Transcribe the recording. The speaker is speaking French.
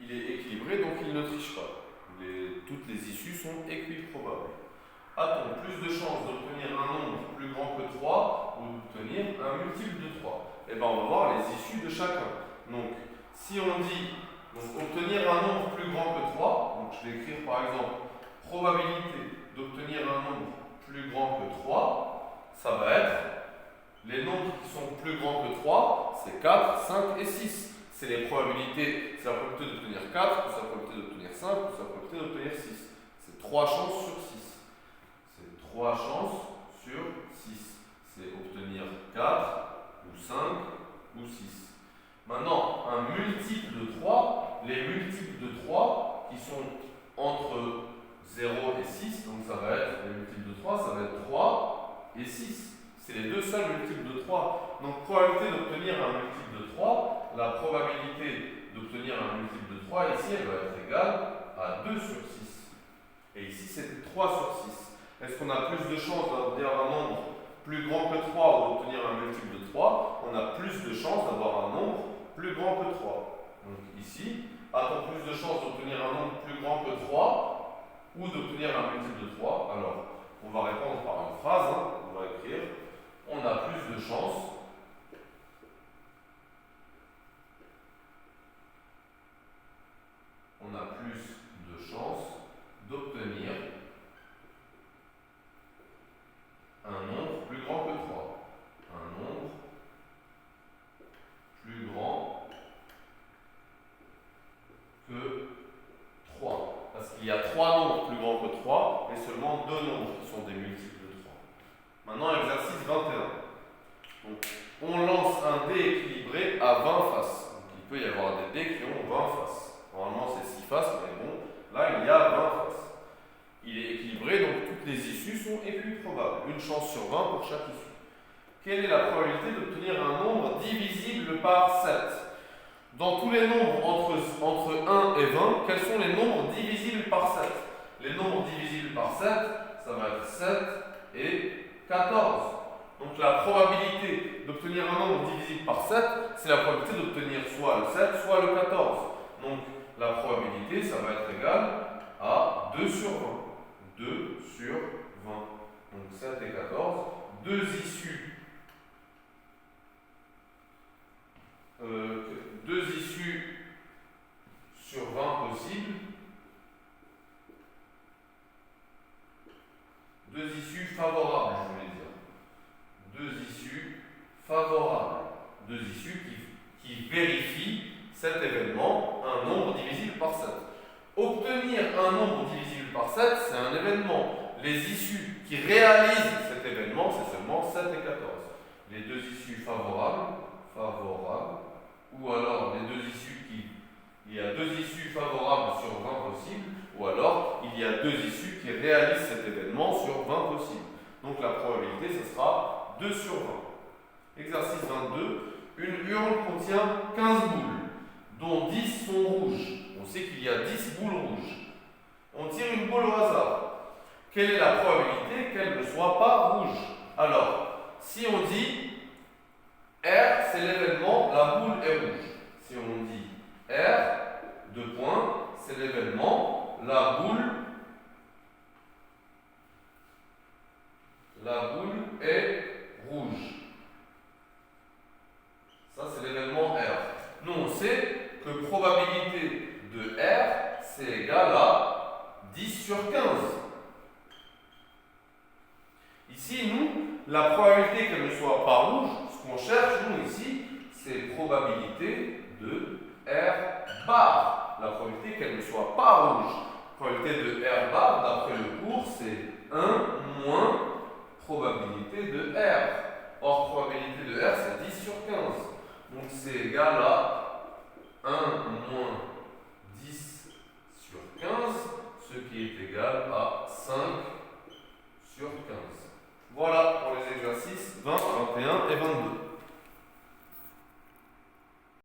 il est équilibré, donc il ne triche pas. Toutes les issues sont équiprobables. A-t-on plus de chances d'obtenir un nombre plus grand que 3 ou d'obtenir un multiple de 3? Eh bien, on va voir les issues de chacun. Donc, si on dit obtenir un nombre plus grand que 3, donc je vais écrire par exemple probabilité d'obtenir un nombre plus grand que 3, ça va être les nombres qui sont plus grands que 3, c'est 4, 5 et 6. C'est les probabilités, c'est la probabilité d'obtenir 4, c'est la probabilité d'obtenir 5, c'est la probabilité d'obtenir 6. C'est 3 chances sur 6. C'est 3 chances sur 6. C'est obtenir 4 ou 5 ou 6. Maintenant, un multiple de 3, les multiples de 3 qui sont entre 0 et 6, donc ça va être, les multiples de 3, ça va être 3 et 6. C'est les deux seuls multiples de 3. Donc, probabilité d'obtenir un multiple de 3, la probabilité d'obtenir un multiple de 3, ici, elle va être égale à 2 sur 6. Et ici, c'est 3 sur 6. Est-ce qu'on a plus de chances d'obtenir un nombre plus grand que 3 ou d'obtenir un multiple de 3? On a plus de chances d'avoir un nombre plus grand que 3. Donc, ici, a-t-on plus de chances d'obtenir un nombre plus grand que 3 ou d'obtenir un multiple de 3? Alors, on va répondre par une phrase. On va écrire on a plus de chances d'obtenir un nombre plus grand que 3. Un nombre plus grand que 3. Parce qu'il y a 3 nombres plus grands que 3 et seulement 2 nombres qui sont des multiples de 3. Maintenant, exercice 21. Donc, on lance un dé équilibré à 20 faces. Donc, il peut y avoir des dés qui ont 20 faces. Normalement, c'est 6 faces, mais bon, là, il y a 20 faces. Il est équilibré, donc toutes les issues sont équiprobables. Une chance sur 20 pour chaque issue. Quelle est la probabilité d'obtenir un nombre divisible par 7? Dans tous les nombres entre 1 et 20, quels sont les nombres divisibles par 7? Les nombres divisibles par 7, ça va être 7 et 14. Donc la probabilité d'obtenir un nombre divisible par 7, c'est la probabilité d'obtenir soit le 7, soit le 14. Donc la probabilité, ça va être égal à 2 sur 20. 2 sur 20. Donc 7 et 14. Deux issues. Deux issues sur 20 possibles. Deux issues favorables, je voulais dire. Deux issues favorables. Deux issues qui vérifient cet événement, un nombre divisible par 7. Obtenir un nombre divisible par 7, c'est un événement. Les issues qui réalisent cet événement, c'est seulement 7 et 14. Les deux issues favorables, ou alors les deux issues il y a deux issues favorables sur 20 possibles, ou alors il y a deux issues qui réalisent cet événement sur 20 possibles. Donc la probabilité, ce sera 2 sur 20. Exercice 22. Une urne contient 15 boules, dont 10 sont rouges. On sait qu'il y a 10 boules rouges. On tire une boule au hasard. Quelle est la probabilité qu'elle ne soit pas rouge? Alors, si on dit R, c'est l'événement, la boule est rouge. Si on dit R, 2 points, c'est l'événement, la boule est rouge. Ça, c'est l'événement R. Nous, on sait que probabilité de R, c'est égal à 10 sur 15. Ici, nous, la probabilité qu'elle ne soit pas rouge, ce qu'on cherche, nous, ici, c'est probabilité de R bar. La probabilité qu'elle ne soit pas rouge. Probabilité de R bar, d'après le cours, c'est 1 moins probabilité de R. Or, probabilité de R, c'est 10 sur 15. Donc, c'est égal à 1 moins 10 sur 15, ce qui est égal à 5 sur 15. Voilà pour les exercices 20, 21 et 22.